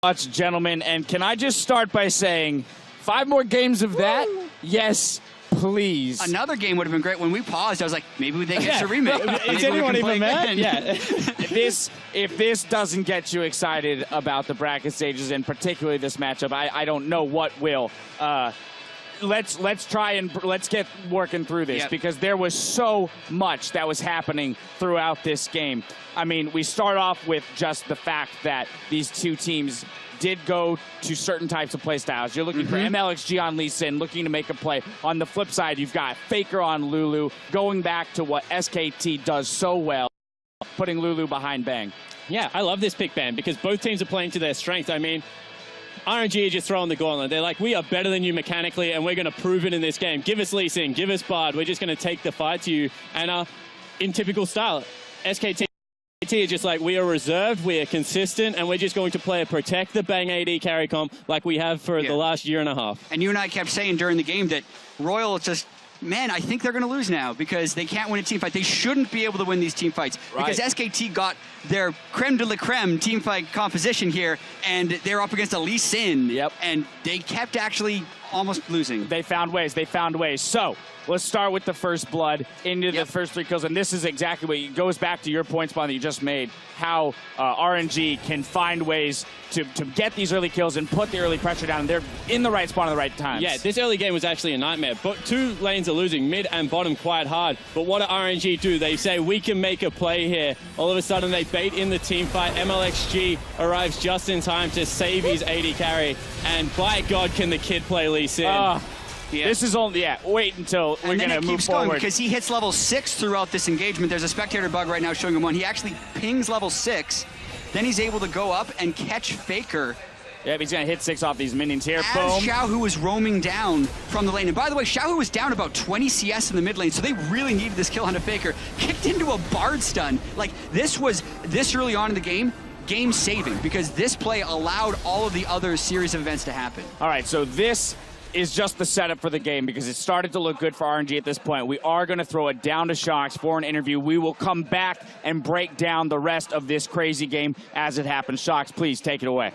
much, gentlemen. And can I just start by saying 5 more games of that? Yes, please. Another game would have been great. When we paused, I was like, maybe they get a remake. Is anyone even mad? Yeah. If this doesn't get you excited about the bracket stages and particularly this matchup, I don't know what will. Let's try and let's get working through this because there was so much that was happening throughout this game. I mean, we start off with just the fact that these two teams did go to certain types of play styles. You're looking for Mlxg on Lucian, looking to make a play. On the flip side, you've got Faker on Lulu, going back to what SKT does so well, putting Lulu behind Bang. Yeah, I love this pick, Ben, because both teams are playing to their strength. I mean, RNG are just throwing the gauntlet. They're like, we are better than you mechanically, and we're going to prove it in this game. Give us Lee Sin, give us Bard. We're just going to take the fight to you. And in typical style, SKT are just like, we are reserved, we are consistent, and we're just going to play protect the Bang AD carry comp like we have for the last year and a half. And you and I kept saying during the game that Royal just, man, I think they're going to lose now because they can't win a team fight. They shouldn't be able to win these team fights because SKT got their creme de la creme team fight composition here, and they're up against a Lee Sin, and they kept actually almost losing. They found ways. They found ways. So let's start with the first blood into the first 3 kills, and this is exactly what it goes back to your point, Spawn, that you just made, how RNG can find ways to get these early kills and put the early pressure down, and they're in the right spot at the right times. Yeah, this early game was actually a nightmare, but 2 lanes are losing, mid and bottom quite hard. But what do RNG do? They say, we can make a play here. All of a sudden, they bait in the team fight. Mlxg arrives just in time to save his AD carry, and by God, can the kid play Lee Sin. This is only, wait until we're going to move forward. Because he hits level 6 throughout this engagement. There's a spectator bug right now showing him 1. He actually pings level 6. Then he's able to go up and catch Faker. Yeah, he's going to hit 6 off these minions here. As Boom. Xiaohu was roaming down from the lane. And by the way, Xiaohu was down about 20 CS in the mid lane, so they really needed this kill on a Faker. Kicked into a Bard stun. Like, this was, this early on in the game saving, because this play allowed all of the other series of events to happen. All right, so this is just the setup for the game because it started to look good for RNG at this point. We are going to throw it down to Shox for an interview. We will come back and break down the rest of this crazy game as it happens. Shox, please take it away.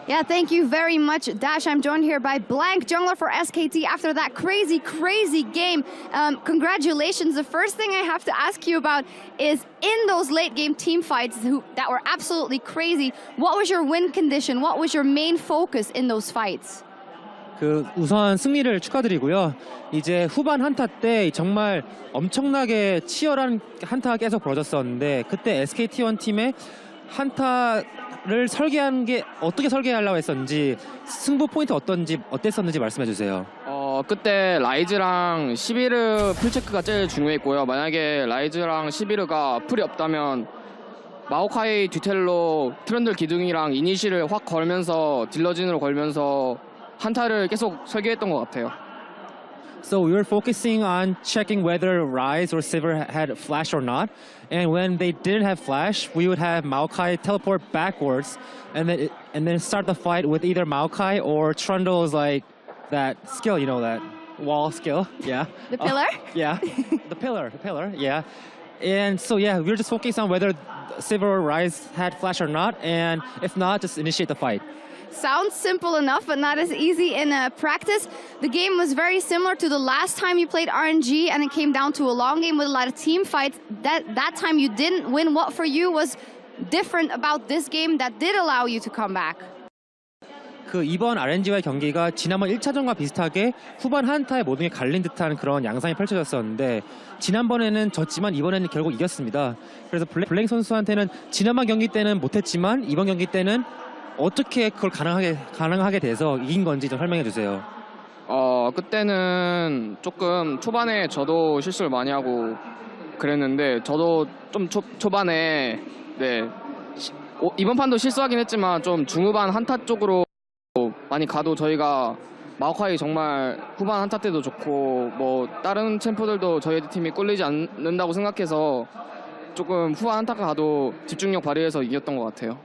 Yeah, thank you very much, Dash. I'm joined here by Blank, jungler for SKT after that crazy, crazy game. Congratulations. The first thing I have to ask you about is in those late game team fights that were absolutely crazy, what was your win condition? What was your main focus in those fights? 우선 승리를 축하드리고요. 이제 후반 한타 때 정말 엄청나게 치열한 한타가 계속 벌어졌었는데 그때 SKT1 팀의 한타를 설계한 게 어떻게 설계하려고 했었는지 승부 포인트 어땠었는지 말씀해 주세요. 그때 라이즈랑 시비르 풀체크가 제일 중요했고요. 만약에 라이즈랑 시비르가 풀이 없다면 마오카이 뒤텔로 트런들 기둥이랑 이니시를 확 걸면서 딜러진으로 걸면서 한타를 계속 설계했던 것 같아요. So we were focusing on checking whether Ryze or Sivir had flash or not. And when they didn't have flash, we would have Maokai teleport backwards and then start the fight with either Maokai or Trundle's like that skill, you know, that wall skill. Yeah. The pillar? Yeah. the pillar, yeah. And so yeah, we were just focusing on whether Sivir or Ryze had flash or not, and if not, just initiate the fight. Sounds simple enough, but not as easy in practice. The game was very similar to the last time you played RNG, and it came down to a long game with a lot of team fights. That time you didn't win. What for you was different about this game that did allow you to come back? 이번 RNG와의 경기가 지난번 1차전과 비슷하게 후반 한타에 모든 게 갈린 듯한 그런 양상이 펼쳐졌었는데 지난번에는 졌지만 이번에는 결국 이겼습니다. 그래서 블랭 선수한테는 지난번 경기 때는 못했지만 이번 경기 때는 어떻게 그걸 가능하게 돼서 이긴 건지 좀 설명해 주세요. 그때는 조금 초반에 저도 실수를 많이 하고 그랬는데 저도 좀 초반에 이번 판도 실수하긴 했지만 좀 중후반 한타 쪽으로 많이 가도 저희가 마오카이 정말 후반 한타 때도 좋고 뭐 다른 챔프들도 저희 팀이 꿀리지 않는다고 생각해서 조금 후반 한타가 가도 집중력 발휘해서 이겼던 것 같아요.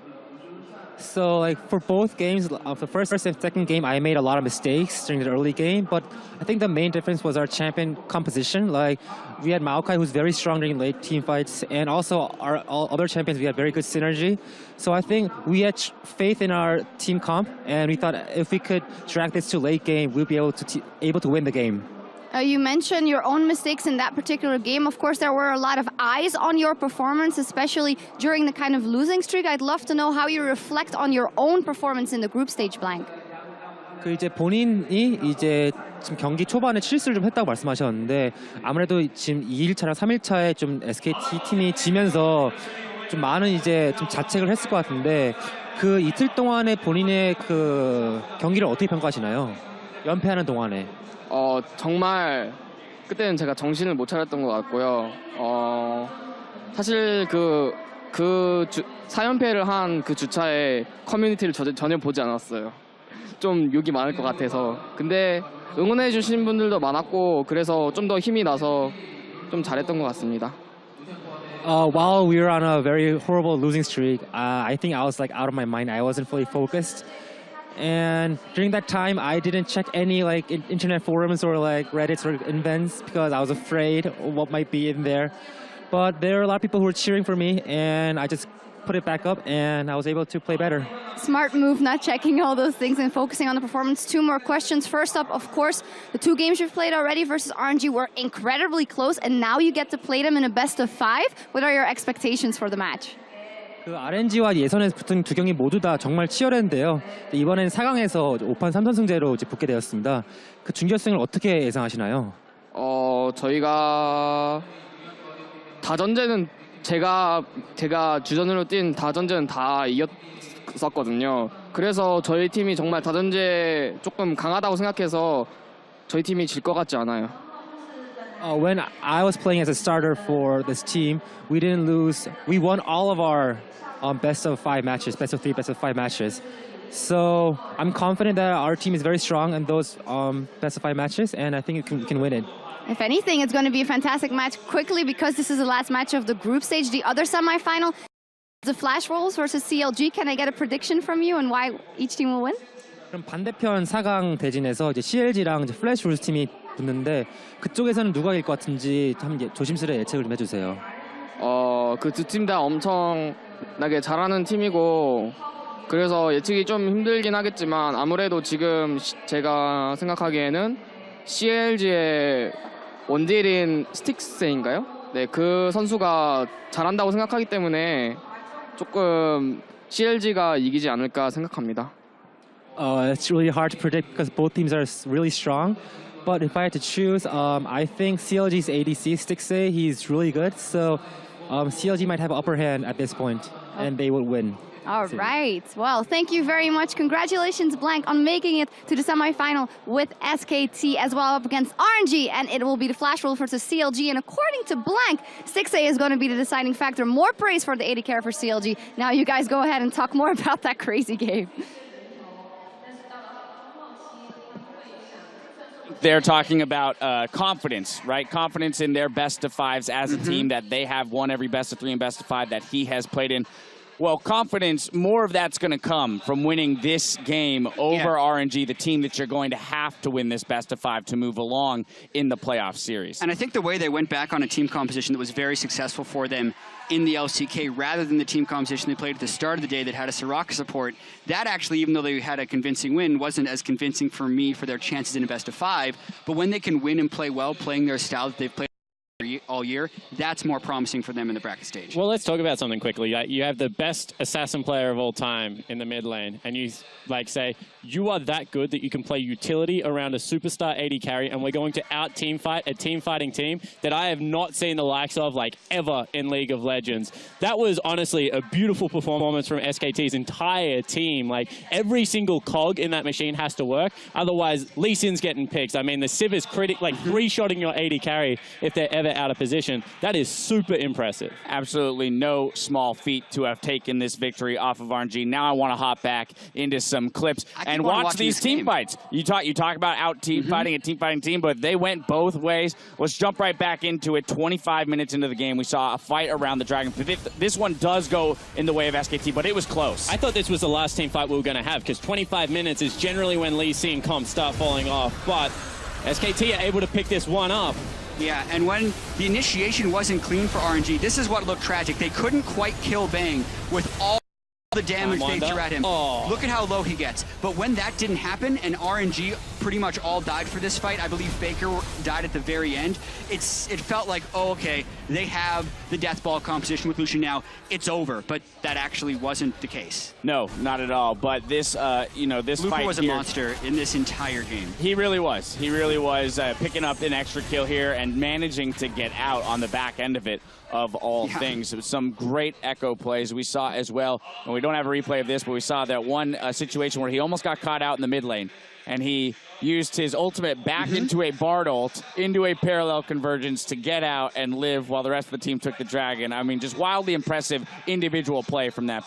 So like for both games, the first and second game, I made a lot of mistakes during the early game, but I think the main difference was our champion composition. Like we had Maokai, who's very strong during late team fights, and also all other champions, we had very good synergy. So I think we had faith in our team comp, and we thought if we could drag this to late game, we'd be able to win the game. You mentioned your own mistakes in that particular game. Of course, there were a lot of eyes on your performance, especially during the kind of losing streak. I'd love to know how you reflect on your own performance in the group stage, Blank. 그 이제 본인이 이제 지금 경기 초반에 실수를 좀 했다고 말씀하셨는데 아무래도 지금 2일차랑 3일차에 좀 SKT 팀이 지면서 좀 많은 이제 좀 자책을 했을 것 같은데 그 이틀 동안에 본인의 그 경기를 어떻게 평가하시나요? 연패하는 동안에. 정말 그때는 제가 정신을 못 차렸던 것 같고요. 사실 그 4연패를 한 그 주차에 커뮤니티를 전혀 보지 않았어요. 좀 욕이 많을 것 같아서. 근데 응원해 주신 분들도 많았고 그래서 좀 더 힘이 나서 좀 잘했던 것 같습니다. While we were on a very horrible losing streak, I think I was like out of my mind. I wasn't fully focused. And during that time, I didn't check any like internet forums or like Reddits or events because I was afraid of what might be in there. But there are a lot of people who were cheering for me, and I just put it back up, and I was able to play better. Smart move, not checking all those things and focusing on the performance. Two more questions. First up, of course, the two games you've played already versus RNG were incredibly close, and now you get to play them in a best of 5. What are your expectations for the match? 그 RNG와 예선에서 붙은 두 경기 모두 다 정말 치열했는데요. 이번엔 4강에서 5판 3선승제로 이제 붙게 되었습니다. 그 준결승을 어떻게 예상하시나요? 저희가 다전제는 제가 주전으로 뛴 다전제는 다 이겼었거든요. 그래서 저희 팀이 정말 다전제 조금 강하다고 생각해서 저희 팀이 질 것 같지 않아요. When I was playing as a starter for this team, we didn't lose. We won all of our best of 5 matches, best of 3, best of 5 matches. So I'm confident that our team is very strong in those best of 5 matches, and I think we can win it. If anything, it's going to be a fantastic match quickly because this is the last match of the group stage. The other semifinal, the Flash Rolls versus CLG. Can I get a prediction from you and why each team will win? 그럼 반대편 4강 대진에서 이제 CLG랑 이제 플래시 롤스 팀이 붙는데 그쪽에서는 누가 이길 것 같은지 한번 조심스레 예측을 좀 해주세요. 그 두 팀 다 엄청나게 잘하는 팀이고 그래서 예측이 좀 힘들긴 하겠지만 아무래도 지금 제가 생각하기에는 CLG의 원딜인 스틱스인가요? 네, 그 선수가 잘한다고 생각하기 때문에 조금 CLG가 이기지 않을까 생각합니다. It's really hard to predict because both teams are really strong. But if I had to choose, I think CLG's ADC, Stixay, he's really good. So CLG might have an upper hand at this point, and they will win. All right. Well, thank you very much. Congratulations, Blank, on making it to the semifinal with SKT as well up against RNG. And it will be the Flash Roll versus CLG. And according to Blank, Stixay is going to be the deciding factor. More praise for the AD carry for CLG. Now you guys go ahead and talk more about that crazy game. They're talking about confidence, right? Confidence in their best of 5s as a team, that they have won every best of 3 and best of 5 that he has played in. Well, confidence, more of that's going to come from winning this game over RNG, the team that you're going to have to win this best of 5 to move along in the playoff series. And I think the way they went back on a team composition that was very successful for them in the LCK, rather than the team composition they played at the start of the day that had a Soraka support, that actually, even though they had a convincing win, wasn't as convincing for me for their chances in a best of 5. But when they can win and play well, playing their style that they've played all year, that's more promising for them in the bracket stage. Well, let's talk about something quickly. You have the best assassin player of all time in the mid lane, and you say, you are that good that you can play utility around a superstar AD carry, and we're going to out-team fight a team-fighting team that I have not seen the likes of, ever in League of Legends. That was honestly a beautiful performance from SKT's entire team. Every single cog in that machine has to work, otherwise Lucian's getting picked. I mean, the Sivir's 3-shotting your AD carry if they're ever out of position. position, that is super impressive. Absolutely no small feat to have taken this victory off of RNG. Now I want to hop back into some clips and watch these team fights. You talk about out team fighting a team fighting team, but they went both ways. Let's jump right back into it. 25 minutes into the game, we saw a fight around the Dragon. This one does go in the way of SKT, but it was close. I thought this was the last team fight we were going to have, because 25 minutes is generally when Lee Sin and comp start falling off, but SKT are able to pick this one up. Yeah, and when the initiation wasn't clean for RNG, this is what looked tragic. They couldn't quite kill Bang with all the damage they threw at him. Oh. Look at how low he gets. But when that didn't happen and RNG pretty much all died for this fight, I believe Baker died at the very end, it felt like, oh, okay, they have the death ball composition with Lucian now. It's over, but that actually wasn't the case. No, not at all. But this, this Lupa fight was a here, monster in this entire game. He really was. He really was picking up an extra kill here and managing to get out on the back end of it, of all things. It was some great Ekko plays we saw as well. And we don't have a replay of this, but we saw that one situation where he almost got caught out in the mid lane. And he used his ultimate back into a Bard ult, into a parallel convergence to get out and live while the rest of the team took the Dragon. I mean, just wildly impressive individual play from that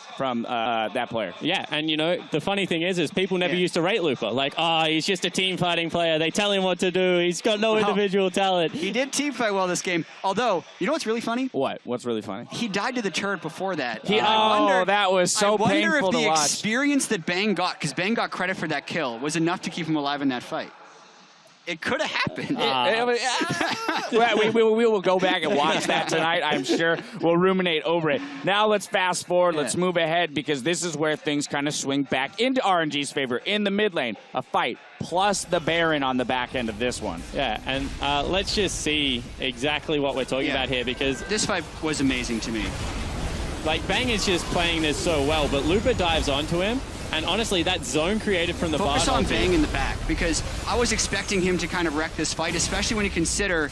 player. Yeah, and the funny thing is people never used to rate Lupa. Like, oh, he's just a team fighting player. They tell him what to do. He's got no individual talent. He did team fight well this game. Although, you know what's really funny? What? What's really funny? He died to the turret before that. That was so painful to watch. I wonder if the experience that Bang got, because Bang got credit for that kill, was enough to keep him alive in that fight. It could have happened. We will go back and watch that tonight, I'm sure. We'll ruminate over it. Now let's fast forward. Let's move ahead, because this is where things kind of swing back into RNG's favor. In the mid lane, a fight, plus the Baron on the back end of this one. Yeah, and let's just see exactly what we're talking about here, because this fight was amazing to me. Like, Bang is just playing this so well, but Lupa dives onto him. And honestly, that zone created from the Focus on Bang in the back, because I was expecting him to kind of wreck this fight, especially when you consider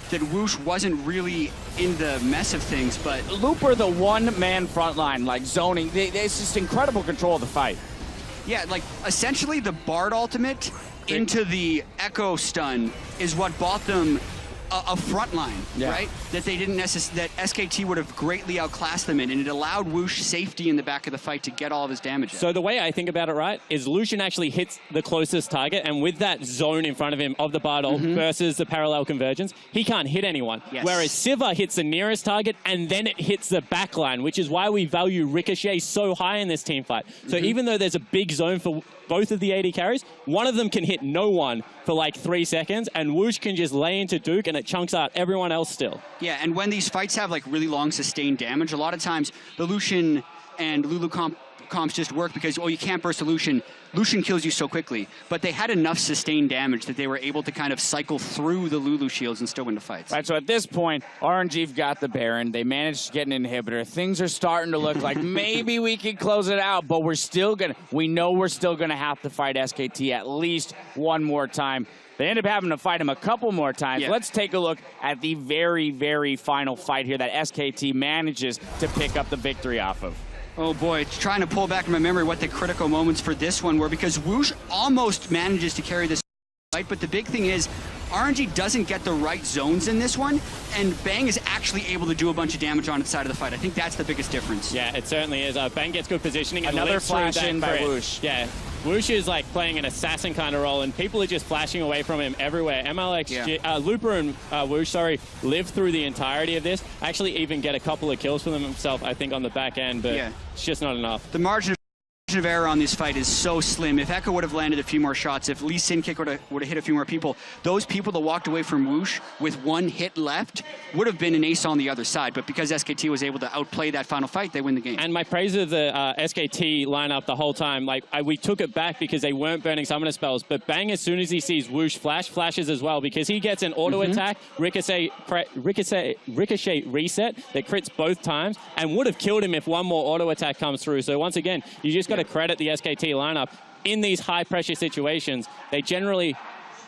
that Wuxx wasn't really in the mess of things, but... Looper, the one-man front line, like zoning, it's just incredible control of the fight. Yeah, like, essentially the Bard ultimate into the Ekko stun is what bought them a front line, right? That they didn't necessarily, that SKT would have greatly outclassed them in, and it allowed Wuxx safety in the back of the fight to get all of his damage out. So the way I think about it, right, is Lucian actually hits the closest target, and with that zone in front of him of the Bard ult versus the parallel convergence, he can't hit anyone. Whereas Sivir hits the nearest target, and then it hits the back line, which is why we value Ricochet so high in this team fight. So even though there's a big zone for both of the AD carries, one of them can hit no one for like 3 seconds, and Wuxx can just lay into Duke, and it chunks out everyone else still. Yeah, and when these fights have like really long sustained damage, a lot of times the Lucian and Lulu comps just work because, oh, you can't burst a Lucian. Lucian kills you so quickly. But they had enough sustained damage that they were able to kind of cycle through the Lulu shields and still win the fights. Right, so at this point, RNG've got the Baron. They managed to get an inhibitor. Things are starting to look like maybe we can close it out, but we know we're still gonna have to fight SKT at least one more time. They end up having to fight him a couple more times. Let's take a look at the very, very final fight here that SKT manages to pick up the victory off of. Oh boy, trying to pull back in my memory what the critical moments for this one were, because Wuxx almost manages to carry this fight, but the big thing is RNG doesn't get the right zones in this one, and Bang is actually able to do a bunch of damage on its side of the fight. I think that's the biggest difference. Yeah, it certainly is. Bang gets good positioning. And another flash in by Wuxx. Yeah. Wuxx is like playing an assassin kind of role, and people are just flashing away from him everywhere. Mlxg, Looper and Wuxx, live through the entirety of this. Actually even get a couple of kills for them himself, I think, on the back end, but it's just not enough. The margin of error on this fight is so slim. If Ekko would have landed a few more shots, if Lee Sin kick would have hit a few more people, those people that walked away from Wuxx with one hit left would have been an ace on the other side. But because SKT was able to outplay that final fight, they win the game. And my praise of the SKT lineup the whole time, like we took it back because they weren't burning summoner spells, but Bang, as soon as he sees Wuxx flashes as well, because he gets an auto attack, ricochet reset that crits both times, and would have killed him if one more auto attack comes through. So once again, you just got to credit the SKT lineup. In these high pressure situations, they generally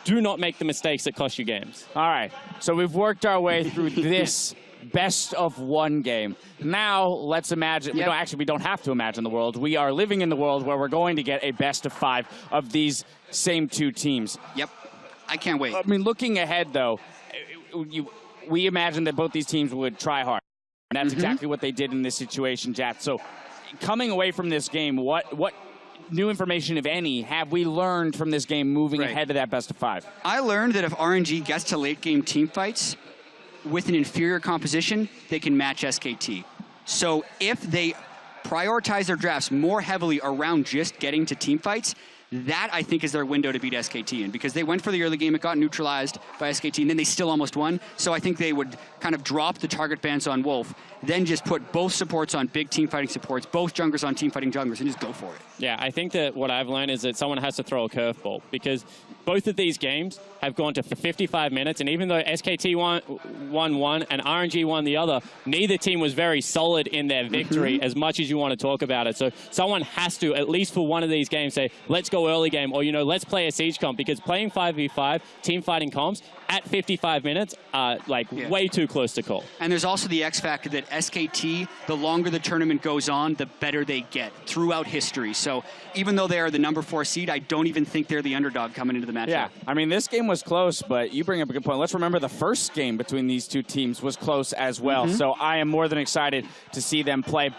do not make the mistakes that cost you games. All right, so we've worked our way through this best of one game. Now let's imagine, we don't have to imagine the world. We are living in the world where we're going to get a best of 5 of these same two teams. Yep, I can't wait. I mean, looking ahead though, we imagined that both these teams would try hard. And that's exactly what they did in this situation, Jat. So coming away from this game, what new information, if any, have we learned from this game moving ahead to that best of 5? I learned that if RNG gets to late game team fights with an inferior composition, they can match SKT. So if they prioritize their drafts more heavily around just getting to team fights, that, I think, is their window to beat SKT in, because they went for the early game, it got neutralized by SKT, and then they still almost won. So I think they would kind of drop the target bans on Wolf, then just put both supports on big team fighting supports, both junglers on team fighting junglers, and just go for it. Yeah, I think that what I've learned is that someone has to throw a curveball, because both of these games have gone to 55 minutes, and even though SKT won one and RNG won the other, neither team was very solid in their victory as much as you want to talk about it. So someone has to, at least for one of these games, say, let's go early game, or, you know, let's play a siege comp, because playing 5v5 team fighting comps at 55 minutes are way too close to call. And there's also the X factor that SKT, the longer the tournament goes on, the better they get throughout history. So even though they are the number 4 seed, I don't even think they're the underdog coming into the matchup. Yeah, I mean, this game was close, but you bring up a good point. Let's remember the first game between these two teams was close as well. So I am more than excited to see them play.